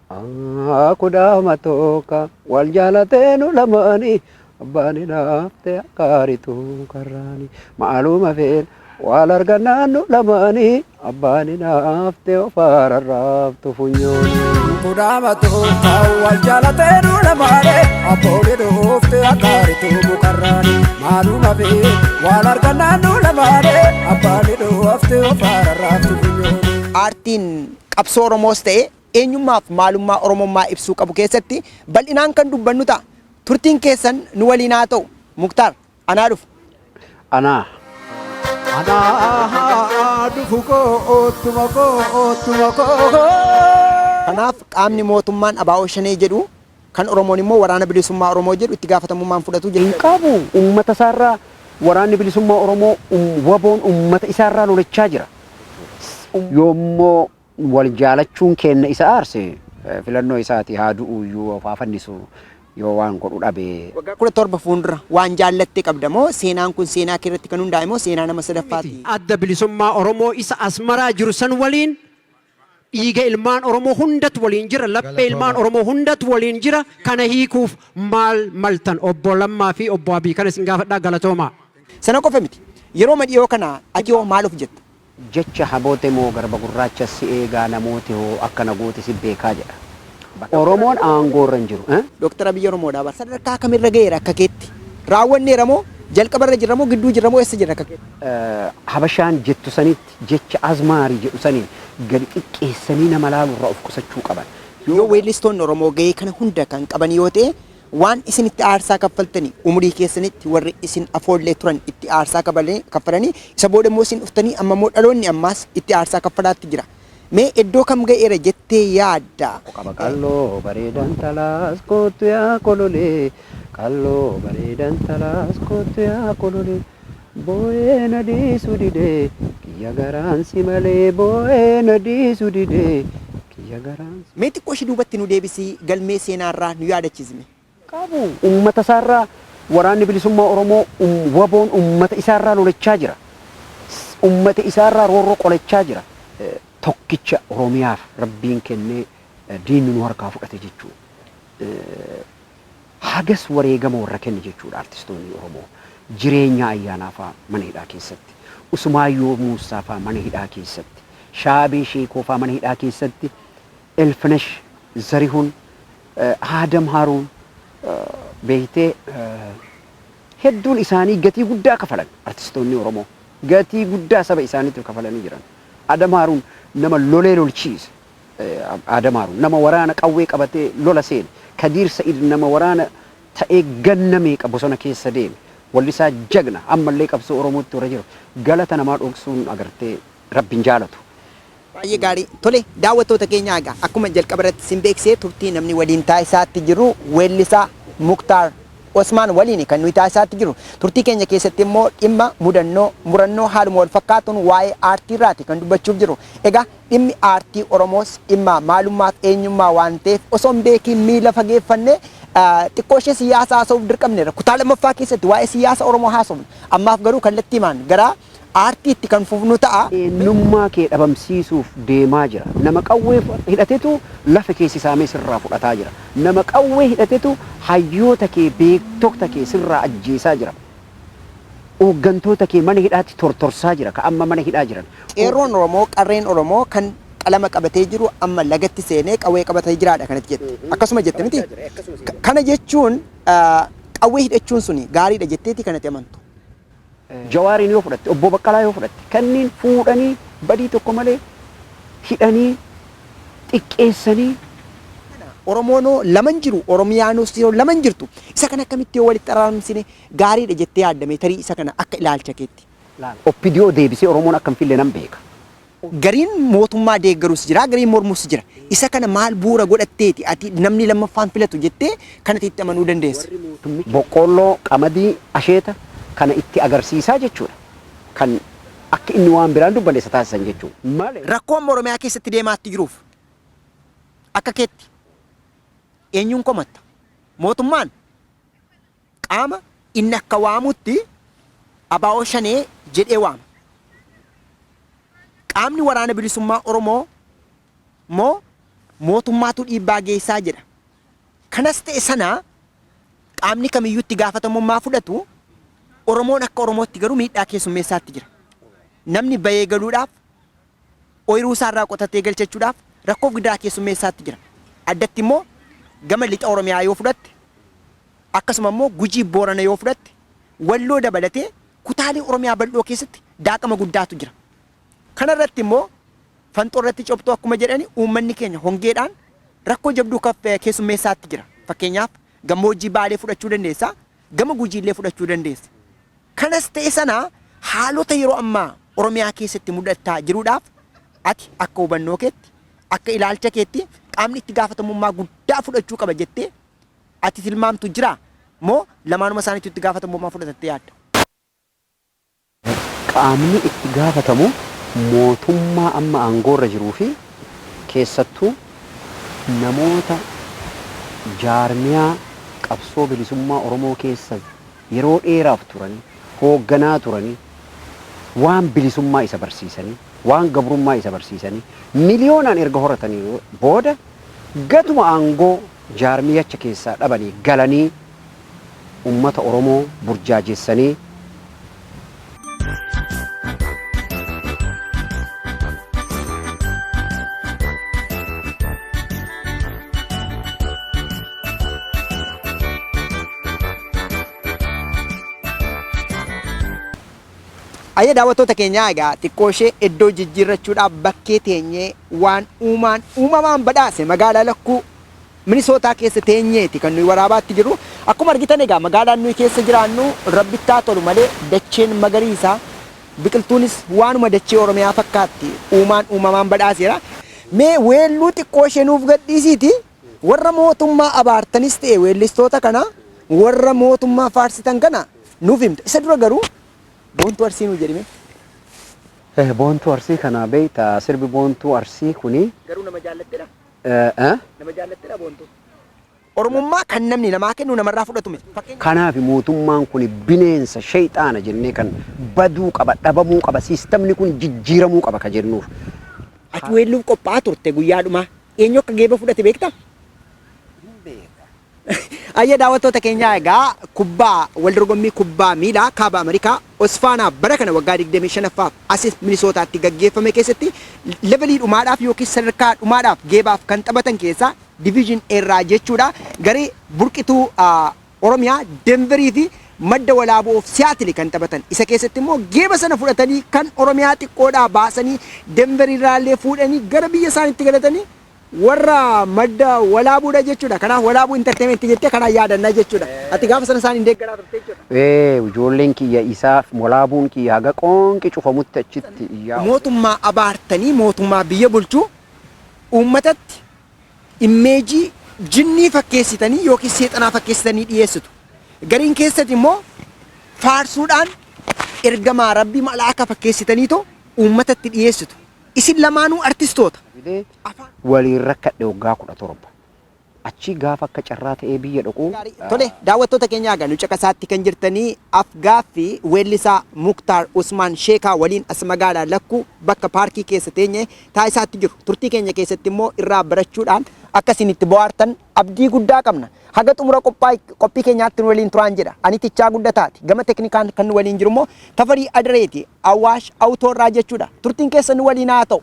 Kudama tokka wal jaalateenu lamaanii abbaan hinaafte akkaaritu karraani maaluma feen wal argannaannu lamaanii abbaan hinaafte ofaararraaftu funyooni. Kudama tokka wal jaalateenu lamaanii abbaan hinaafte akkaaritu karraani maaluma feen wal argannaannu lamaanii abbaan hinaafte ofaararraaftu funyooni. Aartiin qabsoo Oromoos ta'e eenyummaaf maalummaa Oromummaa ibsuu qabu keessatti bal'inaan kan dubbannu ta'a. Turtiin keessan nu waliin haa ta'u. Muktaar, anaa dhufu. Anaa dhufu ootuma koo. Kanaaf qaamni mootummaan ABO Shanee jedhu kan Oromoon immoo waraana bilisummaa Oromoo jedhu itti gaafatamummaan fudhatu jedhu. Hin qabu uummata isaarraa waraanni bilisummaa Oromoo waboon uummata isaarraa lolachaa jira. Yoommoo wal jaalachuun kenna isa aarse filannoo isaati haa du'u iyyuu ofaa fannisu yoo waan godhu dhabe. Waggaa 17 fuuldura waan jaallattee qabda moo seenaan kun seenaa keerratti kan hundaa'e moo seenaa nama sadaffaati? Adda bilisummaa Oromoo isa asmaraa jiru san waliin dhiiga ilmaan Oromoo hundatu waliin jira, laphee ilmaan Oromoo hundatu waliin jira. Kana hiikuuf maal maltan obbo Lammaa fi obbo Abii kana isin gaafadhaa galatoomaa. Sana qofa miti. Yeroo madhiyoo kana ati hoo maal of jetta? Jecha haboote moo garba gurraacha si eegaa namooti hoo akkana goote si beekaa jedha. Oromoon aangoorra hin jiru. Dooktar Abiyyi Oromoodhaa bara sadarkaa kamirra ga'eera akka keetti? Raawwanneera moo jalqabarra jirra moo gidduu jirra moo eessa jirra akka keetti? Habashaan jettu sanitti jecha azmaarii jedhu saniin gadi xiqqeessanii nama laalurraa of qusachuu qaban. Yoo weellistoonni Oromoo ga'ee kana hunda kan qaban yoo ta'e waan isin itti aarsaa kaffaltanii umurii keessanitti warri isin afoollee turan itti aarsaa kaffalanii isa booda immoo isin dhuftanii amma immoo dhaloonni ammaas itti aarsaa kaffalaatti jira. Mee iddoo kam ga'eera jettee yaadda? Qaba qalloo bareedan talaas kootu yaa kololee qalloo bareedan talaas kootu yaa kololee boo'ee na dhiisu didee kiyya garaansi malee boo'ee na dhiisu didee kiyya garaansi. Mee xiqqoo ishee duubatti nu deebisii galmee seenaarraa nu yaadachiisme. Qabu uummata isaarraa waraanni bilisummaa Oromoo waboon uummata isaarraa lolachaa jira. Uummata isaarraa roorroo qolachaa jira. Tokkicha Oromiyaaf rabbiin kennee diinni nu harkaa fudhate jechuudha. Hagas wareegama warra kenne jechuudha artistoonni Oromoo. Jireenya ayyaanaa fa'aa mana hidhaa keessatti. Usmaayyoo Muusaa fa'aa mana hidhaa keessatti. Shaabee Sheekoo fa'aa mana hidhaa keessatti. Elfinash Zarihun, Adam Haruun beektee hedduun isaanii gatii guddaa kafalan artistoonni Oromoo. Gatii guddaa saba isaaniitiif kafalanii jiran. Adam Haruun nama lolee lolchiise. Adam Haruun nama waraana qawwee qabatee lola seene. Kadiir Sa'id nama waraana ta'ee ganna meeqa bosona keessa deeme. Wallisaa jagna ammallee qabsoo Oromootti warra jiru. Galata namaa dhoksuun agartee rabbiin jaalatu. Baay'ee gaarii. Tole daawwattoota keenya egaa akkuma jalqaba irratti sin beeksisee turtii namni waliin taasisaatti jiru weellisaa Muktaar Osmaan waliin kan nuyi taasisaatti jiru. Turtii keenya keessatti immoo dhimma murannoo haaluma wal fakkaatuun waa'ee aartii irraati kan dubbachuuf jiru. Egaa dhimmi aartii Oromoos dhimma maalummaa fi eenyummaa waan ta'eef osoo hin beekiin miila fageeffannee xiqqoo ishee siyaasa haasa'uuf dirqamneera. Kutaa lammaffaa keessatti waa'ee siyaasa Oromoo haasofna. Ammaaf garuu kallattii maan garaa aartiitti kan fufnu ta'a. Eenyummaa kee dhabamsiisuuf deemaa jira. Nama qawwee hidhatetu lafa keessi saamee sirraa fudhataa jira. Nama qawwee hidhatetu hayyoota kee beektota kee sirraa ajjeesaa jira. Hooggantoota kee mana hidhaatti tortorsaa jira. Ka amma mana hidhaa jiran. Qeerroon Oromoo qarreen Oromoo kan qalama qabatee jiru amma lagatti seenee qawwee qabatee jiraadha kanatti jette. Akkasuma jette miti. Kana jechuun qawwee hidhachuun suni gaariidha jetteeti kanatti amantu. Jawaariin yoo fudhatte obbo Baqqalaa yoo fudhatte kanneen fuudhanii badii tokko malee hidhanii xiqqeessanii. Oromoonoo laman jiru Oromiyaanos laman jirtu isa kana akkamitti yoo walitti araarmsine gaariidha jettee yaaddame tarii isa kana akka ilaalcha keetti. Oppidiyoo deebisee Oromoon akka hin fille nan beeka. Gariin mootummaa deeggarus jira gariin mormus jira isa kana maal bu'uura godhatteeti ati namni lammaffaan filatu jettee kanatti itti amanuu dandeessa. Boqqolloo qamadii asheeta kana itti agarsiisaa jechuudha. Kan akka inni waan biraan dubballeessa taasisan jechuudha. Rakkoon Oromiyaa keessatti deemaatti jiruuf akka keetti eenyuun komatta? Mootummaan qaama inni akka waamutti ABO Shanee jedhee waama. Qaamni waraana bilisummaa Oromoo moo mootummaatu dhiibbaa geessaa jira. Kanas ta'e sana qaamni kamiyyuu itti gaafatamummaa fudhatu Oromoon akka Oromootti garuu miidhaa keessummeessaatti jira. Namni bayee galuudhaaf ooyiruu isaarraa qotatee galchachuudhaaf rakkoo guddaa keessummeessaatti jira. Addatti immoo gama lixa Oromiyaa yoo fudhatte akkasuma immoo Gujii Boorana yoo fudhatte Walloo dabalatee kutaalee Oromiyaa bal'oo keessatti daaqama guddaatu jira. Kana irratti immoo fanxoo irratti cobxoo akkuma jedhani uummanni keenya hongeedhaan rakkoo jabduu keessummeessaatti jira. Fakkeenyaaf gammoojjii Baalee fudhachuu dandeessa, gama Gujiillee fudhachuu dandeessa. Kanas ta'e sana haalota yeroo ammaa Oromiyaa keessatti mudataa jiruudhaaf ati akka hubannoo keetti, akka ilaalcha keetti qaamni itti gaafatamummaa guddaa fudhachuu qaba jettee ati tilmaamtu jira moo lamaanuma isaaniitu itti gaafatamummaa fudhatattee yaadda? Qaamni itti gaafatamu mootummaa amma aangoorra jiruu fi keessattuu namoota jaarmiyaa qabsoo bilisummaa Oromoo keessa yeroo dheeraaf turanii hoogganaa turanii waan bilisummaa isa barsiisanii waan gabrummaa isa barsiisanii miliyoonaan erga horatanii booda gatuma aangoo jaarmiyacha keessaa dhabanii galanii ummata Oromoo burjaajeessanii Ayya daawwattoota keenyaa egaa xiqqoo ishee iddoo jijjiirrachuudhaaf bakkee teenyee waan uumamaan badhaase magaalaa Lakkuu Minisootaa keessa teenyeeti kan nuyi waraabaatti jiru. Akkuma argitan egaa magaalaan nuyi keessa jiraannu rabbittaa tolu malee dacheen magariisaa biqiltuunis waanuma dachee Oromiyaa fakkaatti uumamaan badhaaseera. Mee weelluu xiqqoo ishee nuuf gadhiisiiti warra mootummaa abaartanis ta'e weellistoota kana warra mootummaa faarsitan kana nuuf himta. Isa dura garuu Boontuu Arsii nu jedhime. Boontuu Arsii kana beekta sirbi Boontuu Arsii kuni Garuu nama jaallattedha. nama jaallattedha Boontuu. Oromummaa kan namni namaa kennu namarraa fudhatu miti. kanaaf mootummaan kun bineensa shayxaana jennee kan baduu qaba dhabamuu qaba siistamni kun jijjiiramuu qaba ka jennuuf. Ati weelluuf qophaa'aa turte guyyaadhuma eenyu akka geeba fudhate beektaa? Ayya daawwattoota keenyaa egaa kubbaa wal dorgommii kubbaa miilaa kaaba Ameerikaa Osfaanaa bara kana waggaa 25ffaaf asis Minisootaatti gaggeeffame keessatti levelii dhumaadhaaf yookiin sadarkaa dhumaadhaaf geebaaf kan taphatan keessaa diviizhin irraa jechuudha. Garee burqituu Oromiyaa Denverii fi madda walaaboof Siyaatili kan taphatan isa keessatti immoo geeba sana fudhatanii kan Oromiyaa xiqqoodhaa baasanii Denverii irraallee fuudhanii gara biyya isaaniitti galatanii warra madda walaabuudha jechuudha. Kanaaf walaabuu entertainment jettee kana yaadannaa jechuudha. Ati gaafa sana isaan hin deeggaraa turte jechuudha. Ijoolleen kiyya isaa walaabuun kiyya haga qoonqi cufamutti achitti iyyaa. Mootummaa abaartanii mootummaa biyya bulchuu uummatatti immeejii jinnii fakkeessitanii yookiin seexanaa fakkeessitanii dhiyeessitu. Gariin keessatti immoo faarsuudhaan ergamaa rabbii malaaka fakkeessitaniitoo uummatatti dhiyeessitu. Isin lamaanuu artistoota. Waliin rakkadhe waggaa 17. Achi gaafa akka carraa ta'ee biyya dhaqu. Tole daawwattoota keenyaa egaa nu caqasaatti kan jirtanii Afgaaffii weellisaa Muktaar Usmaan Sheekaa waliin as magaalaa Lakkuu bakka paarkii keessa teenye taasisaatti jiru. Turtii keenya keessatti immoo irraa barachuudhaan akkasiin itti bohaartan abdii guddaa qabna. Haga xumura qophii keenyaatti nu waliin turaan jedha. Ani Tichaa Guddataati. Gama teknikaan kan nu waliin jiru immoo Tafarii Adareeti. Awwaash Awutoorraa jechuudha. Turtiin keessa nu waliin haa ta'u.